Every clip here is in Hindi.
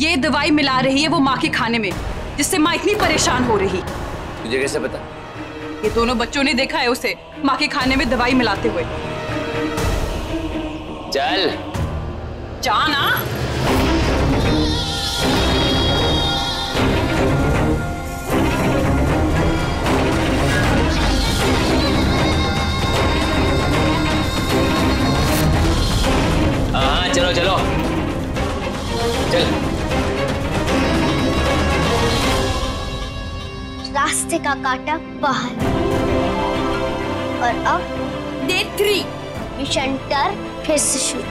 ये दवाई मिला रही है वो माँ के खाने में, जिससे माँ इतनी परेशान हो रही। तुझे कैसे पता? ये दोनों बच्चों ने देखा है उसे माँ के खाने में दवाई मिलाते हुए। चल जाना। हाँ चलो चलो चल। रास्ते का कांटा बाहर और अब डे 3 मिशन टर फिर से शुरू।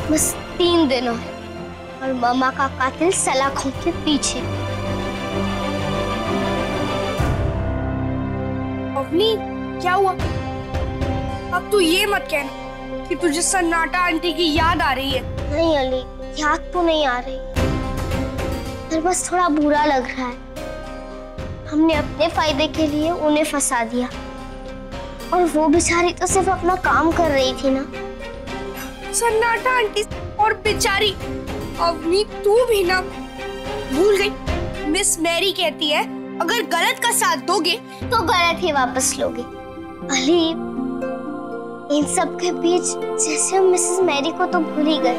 बस 3 दिन और मामा का कातिल सलाखों के पीछे। अवनी क्या हुआ? अब तू ये मत कहना कि तुझे सन्नाटा आंटी की याद आ रही है। नहीं अली, याद तो नहीं आ रही, पर बस थोड़ा बुरा लग रहा है। हमने अपने फायदे के लिए उन्हें फंसा दिया और वो बेचारी तो सिर्फ अपना काम कर रही थी ना। सन्नाटा आंटी और बेचारी अवनी, तू भी ना भूल गई। मिस मैरी कहती है अगर गलत का साथ दोगे तो गलत ही वापस लोगे। अली, इन सब के बीच जैसे हम मिसेस मैरी को तो भूल ही गए।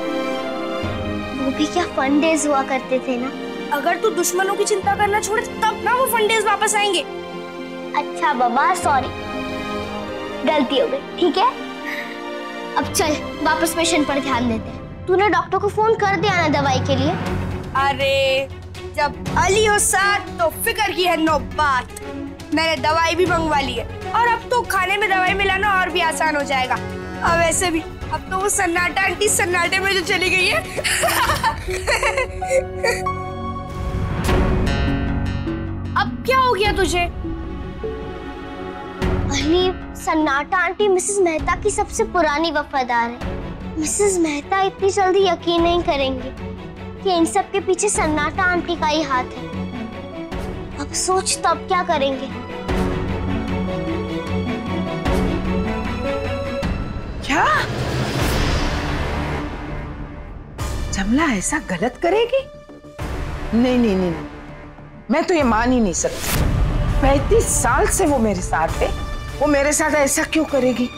वो भी क्या फन डेज हुआ करते थे ना। अगर तू दुश्मनों की चिंता करना छोड़े तब ना वो फन डेज वापस आएंगे। अच्छा बाबा, सॉरी, गलती हो गई, ठीक है। अब चल वापस मिशन पर ध्यान देते हैं। तूने डॉक्टर को फोन कर दिया ना दवाई के लिए? अरे जब अली हो साथ तो फिक्र की है नो बात। मैंने दवाई भी मंगवा ली है और अब तो खाने में दवाई मिलाना और भी आसान हो जाएगा। अब वैसे भी अब तो वो सन्नाटा आंटी सन्नाटे में जो चली गई है। अब क्या हो गया तुझे? अली, सन्नाटा आंटी मिसेस मेहता की सबसे पुरानी वफादार है। मिसेस मेहता इतनी जल्दी यकीन नहीं करेंगे कि इन सब के पीछे सन्नाटा आंटी का ही हाथ है। अब सोच तो अब क्या करेंगे? क्या जमला ऐसा गलत करेगी? नहीं नहीं नहीं, मैं तो ये मान ही नहीं सकती। 35 साल से वो मेरे साथ है, वो मेरे साथ ऐसा क्यों करेगी?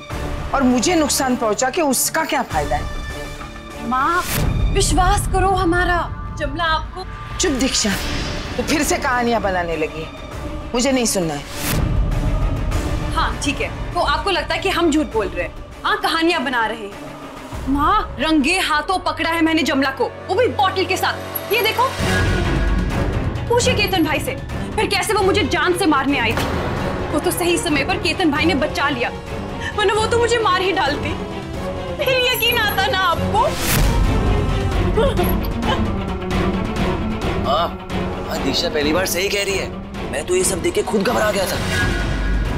और मुझे नुकसान पहुंचा के उसका क्या फायदा है? माँ विश्वास करो हमारा, जमला आपको। चुप दीक्षा, तो फिर से कहानियां बनाने लगी। मुझे नहीं सुनना है। हाँ ठीक है, तो आपको लगता है कि हम झूठ बोल रहे हैं? हाँ, कहानियां बना रहे हैं। माँ रंगे हाथों पकड़ा है मैंने जमला को, वो भी बॉटल के साथ। ये देखो, पूछिए केतन भाई से फिर कैसे वो मुझे जान से मारने आई थी। वो तो सही समय पर केतन भाई ने बचा लिया, वरना वो तो मुझे मार ही डालती। फिर यकीन आता ना आपको? हाँ दीक्षा पहली बार सही कह रही है। मैं तो ये सब देख के खुद घबरा गया था।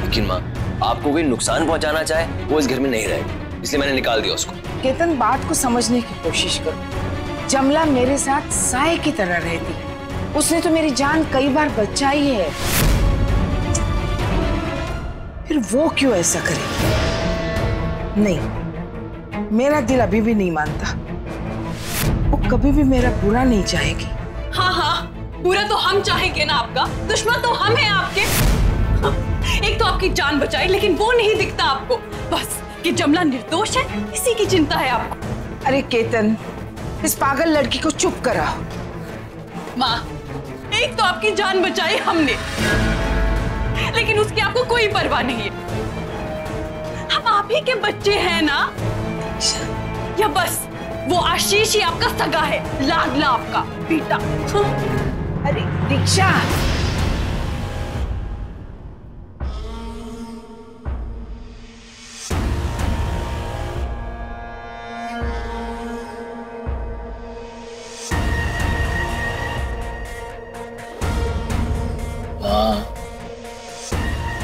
लेकिन माँ, आपको कोई नुकसान पहुंचाना चाहे वो इस घर में नहीं रहेगा, इसलिए मैंने निकाल दिया उसको। केतन, बात को समझने की कोशिश करो। जमला मेरे साथ साए की तरह रहती है। उसने तो मेरी जान कई बार बचाई है, फिर वो क्यों ऐसा करे? नहीं, मेरा दिल अभी भी नहीं मानता। वो कभी भी मेरा बुरा नहीं चाहेगी। हाँ हाँ, बुरा तो हम चाहेंगे ना आपका, दुश्मन तो हम हैं आपके। एक तो आपकी जान बचाई, लेकिन वो नहीं दिखता आपको। बस कि जमला निर्दोष है, इसी की चिंता है आपको। अरे केतन, इस पागल लड़की को चुप कराओ। माँ, एक तो आपकी जान बचाई हमने, लेकिन उसकी आपको कोई परवाह नहीं है। हम आप ही के बच्चे हैं ना? या बस वो आशीष ही आपका सगा है, लाडला आपका बेटा? अरे दीक्षा,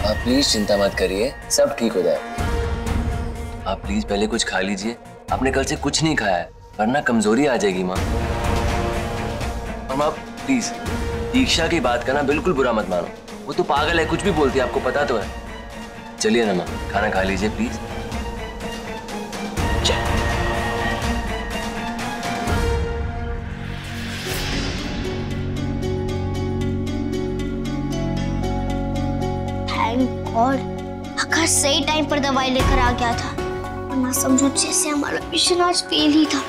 आप प्लीज चिंता मत करिए, सब ठीक हो जाएगा। आप प्लीज पहले कुछ खा लीजिए। आपने कल से कुछ नहीं खाया है, वरना कमजोरी आ जाएगी माँ। और माँ प्लीज दीक्षा की बात का ना बिल्कुल बुरा मत मानो। वो तो पागल है, कुछ भी बोलती है, आपको पता तो है। चलिए ना माँ, खाना खा लीजिए प्लीज। गॉड, आकाश सही टाइम पर दवाई लेकर आ गया था, वरना समझो जैसे हमारा मिशन आज फेल ही था।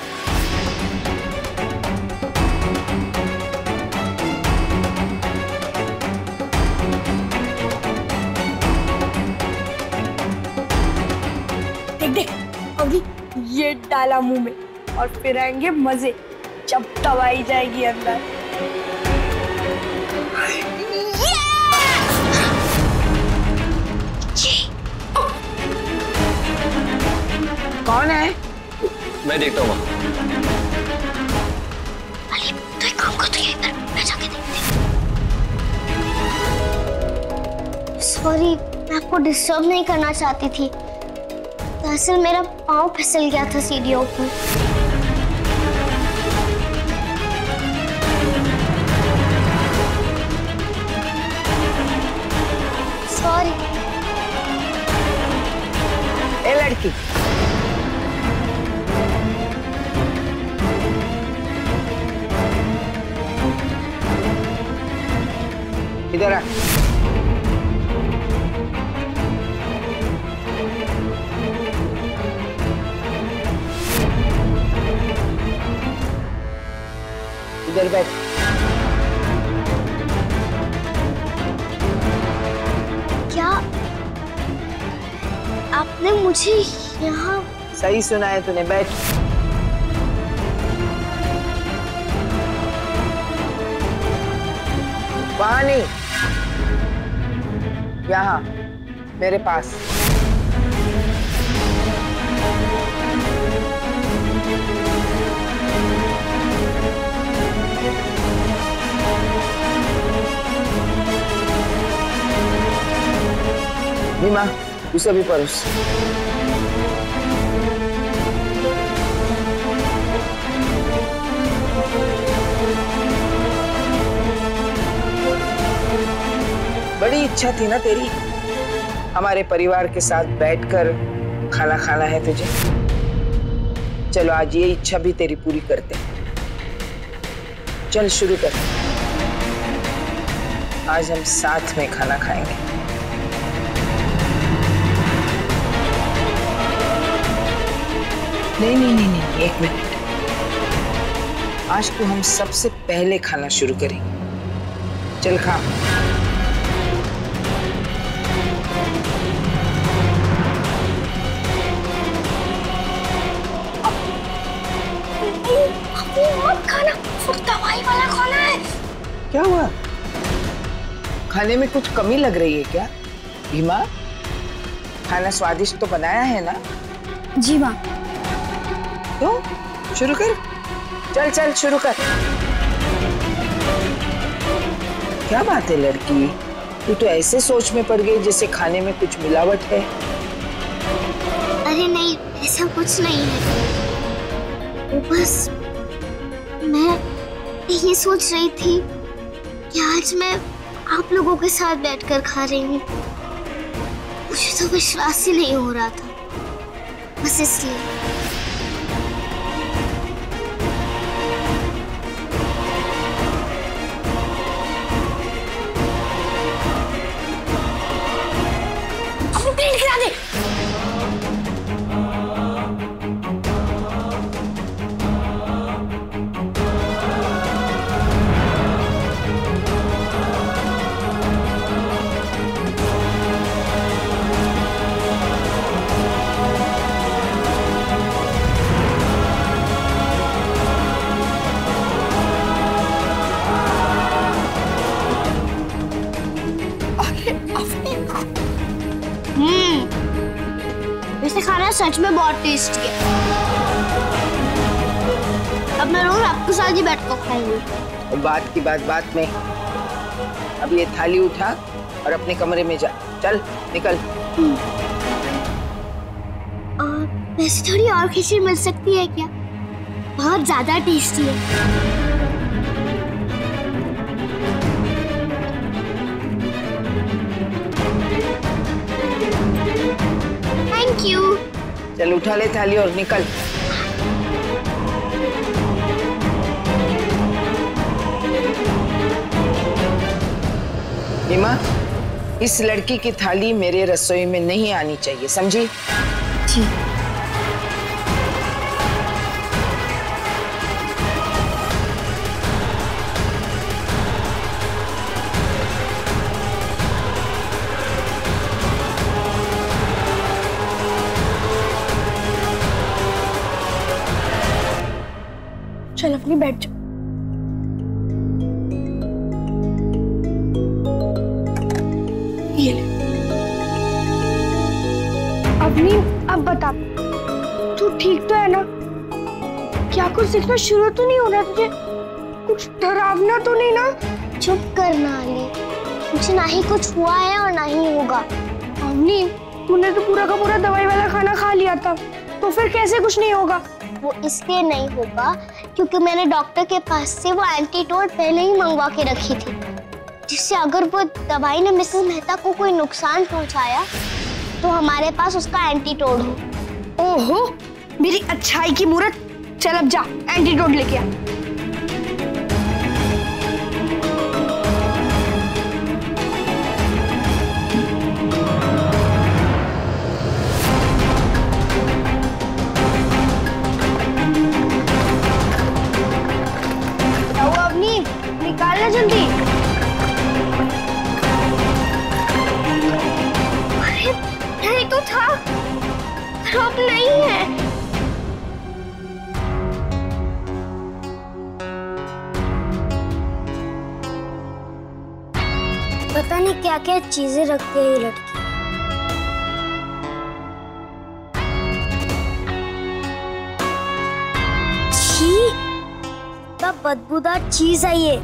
देख देख अभी ये डाला मुंह में, और फिर आएंगे मजे जब दवाई जाएगी अंदर। कौन है? मैं देखता हूँ। अली तो एक काम करते हैं, इधर मैं जाके देखती हूँ। सॉरी, मैं आपको डिस्टर्ब नहीं करना चाहती थी, दरअसल मेरा पाँव फिसल गया था सीढ़ियों पर। सॉरी। ए लड़की, इधर आ। इधर बैठ। क्या आपने मुझे यहाँ? सही सुना है तूने, बैठ। वहां नहीं, यहाँ मेरे पास। नीमा, उसे भी परोस। बड़ी इच्छा थी ना तेरी, हमारे परिवार के साथ बैठकर खाना खाना है तुझे। चलो आज ये इच्छा भी तेरी पूरी करते हैं। चल शुरू कर, आज हम साथ में खाना खाएंगे। नहीं नहीं नहीं नहीं, एक मिनट। आज तो हम सबसे पहले खाना शुरू करेंगे। चल खा। मत खाना, दवाई वाला खाना है। क्या हुआ? खाने में कुछ कमी लग रही है क्या? भीमा, खाना स्वादिष्ट तो बनाया है ना? जी माँ। तो शुरू कर। चल चल शुरू कर। क्या बात है लड़की, तू तो ऐसे सोच में पड़ गई जैसे खाने में कुछ मिलावट है। अरे नहीं, ऐसा कुछ नहीं है, वो बस मैं ये सोच रही थी कि आज मैं आप लोगों के साथ बैठकर खा रही हूँ। मुझे तो विश्वास ही नहीं हो रहा था, बस इसलिए। अपनी प्लेट गिरा दे। वैसे खाना सच में बहुत टेस्टी है। अब मैं रोज आपके साथ ही बैठ कर खाऊंगी। और बात की बात में, अब ये थाली उठा और अपने कमरे में जा। चल निकल। वैसे थोड़ी और खिचड़ी मिल सकती है क्या? बहुत ज्यादा टेस्टी है। Thank you. चल उठा ले थाली और निकल। नीमा, इस लड़की की थाली मेरे रसोई में नहीं आनी चाहिए, समझी? जी। चल अपनी बैठ जा। ये ले। अपनी अब बता, तू ठीक तो है ना? क्या कुछ दिखना शुरू तो नहीं हो रहा तुझे? कुछ डरावना तो नहीं ना? चुप करना अली, मुझे ना ही कुछ हुआ है और ना ही होगा। अवनी, तूने तो पूरा का पूरा दवाई वाला खाना खा लिया था, तो फिर कैसे कुछ नहीं होगा? वो इसलिए नहीं होगा क्योंकि मैंने डॉक्टर के पास से वो एंटीडोट पहले ही मंगवा के रखी थी, जिससे अगर वो दवाई ने मिसेस मेहता को कोई नुकसान पहुंचाया तो हमारे पास उसका एंटीडोट हो। ओहो, मेरी अच्छाई की मूरत। चल अब जा, एंटीडोट लेके आ। निकालना जल्दी। अरे नहीं तो था, अब नहीं है। पता नहीं क्या क्या चीजें रखती है ये लड़की। छी, तब बदबूदार चीज है ये।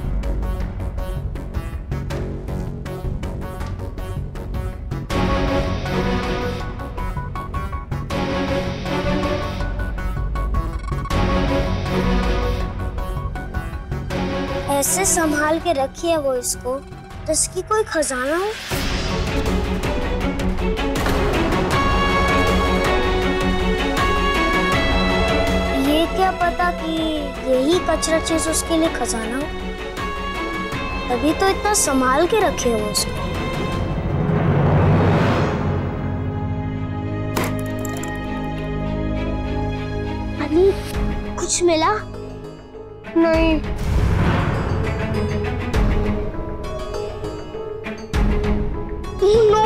ऐसे संभाल के रखी है वो इसको, जिसकी कोई खजाना हो। ये क्या पता कि यही कचरा चीज उसके लिए खजाना हो, तभी तो इतना संभाल के रखे है वो इसको। अली, कुछ मिला? नहीं। नो।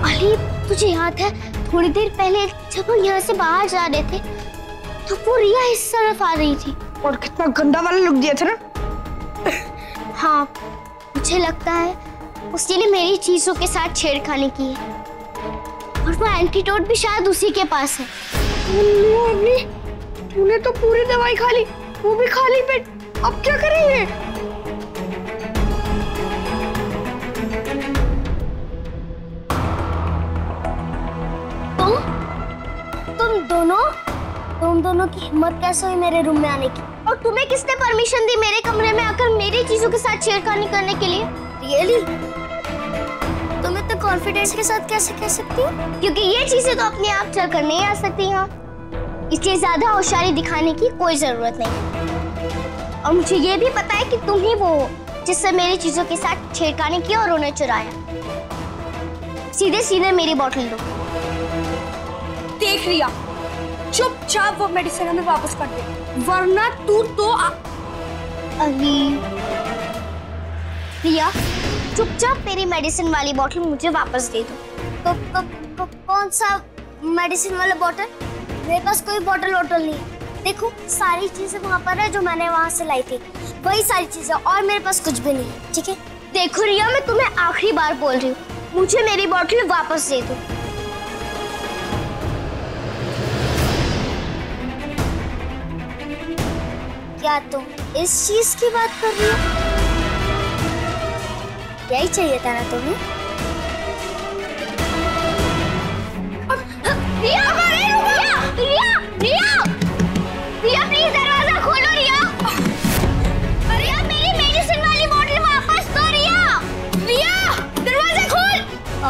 अली, तुझे याद है थोड़ी देर पहले जब हम यहाँ से बाहर जा रहे थे तो वो रिया इस तरफ आ रही थी और कितना गंदा वाला लुक दिया था ना। हाँ, मुझे लगता है उसने मेरी चीजों के साथ छेड़खानी की है और वो एंटीडोट भी शायद उसी के पास है। तूने तो पूरी दवाई खा ली, वो भी खाली पेट। अब क्या करेंगे? तुम दोनों की हिम्मत कैसे हुई मेरे रूम में आने की? और तुम्हें किसने परमिशन दी मेरे कमरे में आकर मेरी चीजों के साथ छेड़खानी करने के लिए? रियली? तुम इतने कॉन्फिडेंस के साथ कैसे कह सकती हो? क्योंकि ये चीजें तो अपने आप चल कर नहीं आ सकती हैं, इसलिए ज्यादा होशियारी दिखाने की कोई जरूरत नहीं। और मुझे ये भी पता है कि तुम ही वो हो जिससे मेरी चीजों के साथ छेड़खानी की और उन्हें चुराया। सीधे सीधे मेरी बोतल दो। देख रिया, चुपचाप वो मेडिसिन हमें वापस कर दे, वरना तू तो अली। रिया, चुपचाप मेरी मेडिसिन वाली बोतल मुझे वापस दे दो। कौन सा मेडिसिन वाला बोतल? मेरे पास कोई बोतल वोटल नहीं। देखो, सारी चीजें वहाँ पर है जो मैंने वहाँ से लाई थी, वही सारी चीजें, और मेरे पास कुछ भी नहीं है, ठीक है? देखो रिया, मैं तुम्हें आखिरी बार बोल रही हूँ, मुझे मेरी बोतल वापस दे दो। क्या तुम इस चीज की बात कर रही हो? यही चाहिए था ना तुम्हें? रिया, रिया, रिया, रिया, रिया, प्लीज दरवाजा खोलो रिया। रिया, मेरी मेडिसिन वाली बोतल वापस दो रिया। रिया, दरवाजा खोल।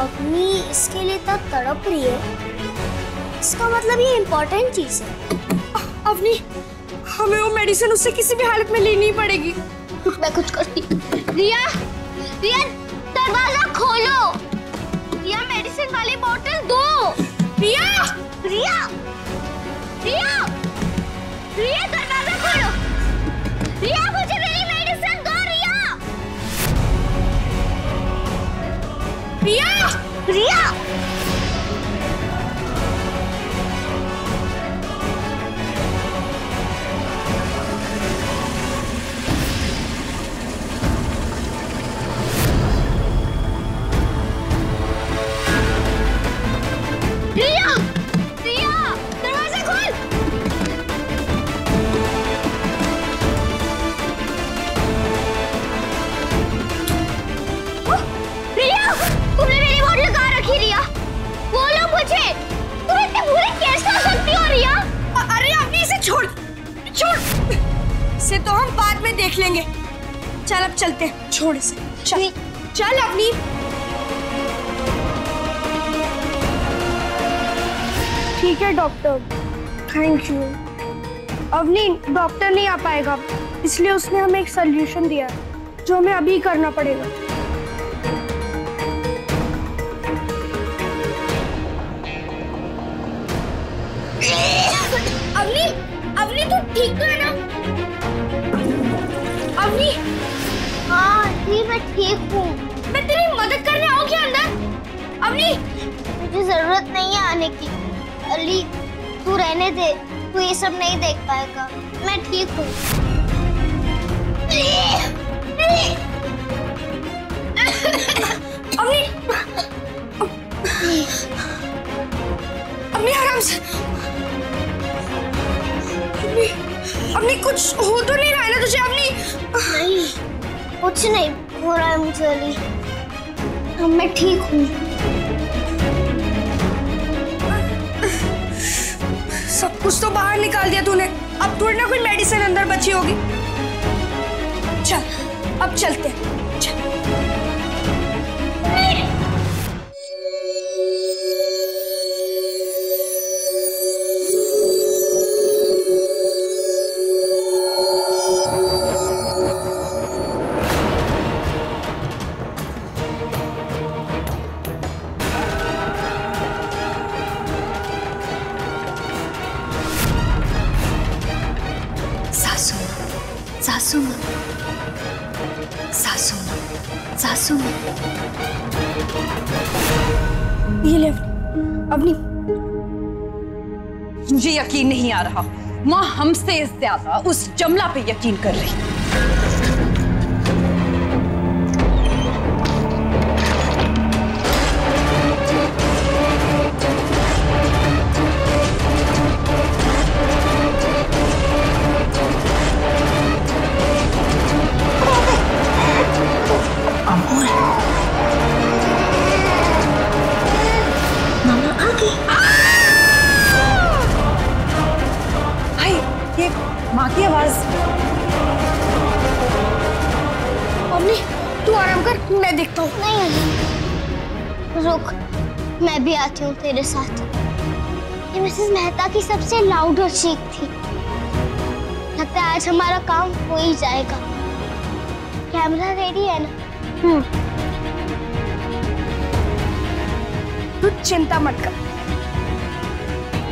अपनी इसके लिए तब तड़प रही है, इसका मतलब ये इम्पोर्टेंट चीज है। अपनी हमें वो मेडिसिन उससे किसी भी हालत में लेनी पड़ेगी। मैं कुछ करती। रिया, रिया, दरवाजा खोलो। रिया मेडिसिन वाली बोतल दो। रिया रिया रिया रिया दरवाजा खोलो। रिया मुझे मेरी मेडिसिन दो। रिया रिया रिया रिया दरवाजा खोल। रिया तुमने मेरी बोतल कहाँ रखी? रिया बोलो मुझे, तुम इतनी बुरी कैसे हो सकती हो? रिया अरे अवनी इसे छोड़ छोड़, इसे तो हम बाद में देख लेंगे। चल अब चलते हैं, छोड़ इसे। चल चल अवनी। ठीक है doctor, thank you. Avni doctor नहीं आ पाएगा, इसलिए उसने हमें एक सॉल्यूशन दिया जो हमें अभी करना पड़ेगा। अवनी अवनी तू ठीक तो है ना? अवनी हाँ जी मैं ठीक हूँ। मैं तेरी मदद करने आऊँ क्या अंदर? अवनी मुझे जरूरत नहीं है आने की। अली तू रहने दे, तू ये सब नहीं देख पाएगा। मैं ठीक हूँ। अवनी अवनी आराम से। अवनी कुछ हो तो नहीं रहा है ना तुझे? अवनी नहीं कुछ नहीं हो रहा है मुझे अली, अब मैं ठीक हूँ। सब कुछ तो बाहर निकाल दिया तूने, अब थोड़ी ना कोई मेडिसिन अंदर बची होगी। चल अब चलते हैं। चल। सासू माँ, सासू माँ, सासू माँ। ये ले अवनी। मुझे यकीन नहीं आ रहा, माँ हमसे ज्यादा उस जमला पे यकीन कर रही। माँ की आवाज। अवनी तू आराम कर, मैं देखता हूँ। नहीं अली रुक, मैं भी आती हूँ तेरे साथ। ये मिसेस मेहता की सबसे लाउडर चीख थी। लगता है आज हमारा काम हो ही जाएगा। कैमरा रेडी है ना? तू चिंता मत कर,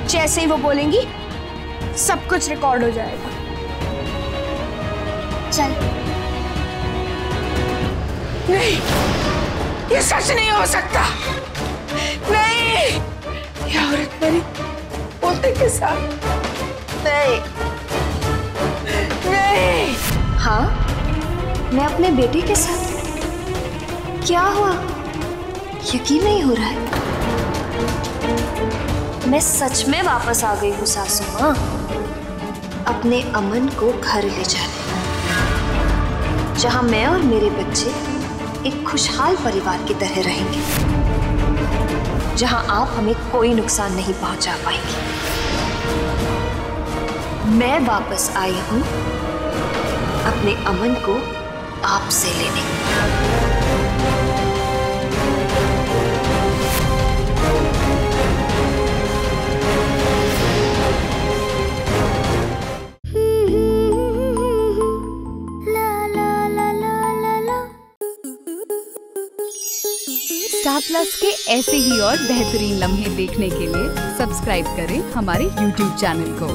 जैसे ही वो बोलेंगी सब कुछ रिकॉर्ड हो जाएगा। चल। नहीं, ये सच नहीं हो सकता। नहीं, ये औरत मेरी पोते के साथ। नहीं, नहीं। हाँ, मैं अपने बेटे के साथ। क्या हुआ? यकीन नहीं हो रहा है। मैं सच में वापस आ गई हूँ सासू माँ, अपने अमन को घर ले जाने, जहाँ मैं और मेरे बच्चे एक खुशहाल परिवार की तरह रहेंगे, जहाँ आप हमें कोई नुकसान नहीं पहुंचा पाएंगे। मैं वापस आई हूँ अपने अमन को आपसे लेने। स्टार प्लस के ऐसे ही और बेहतरीन लम्हे देखने के लिए सब्सक्राइब करें हमारे YouTube चैनल को।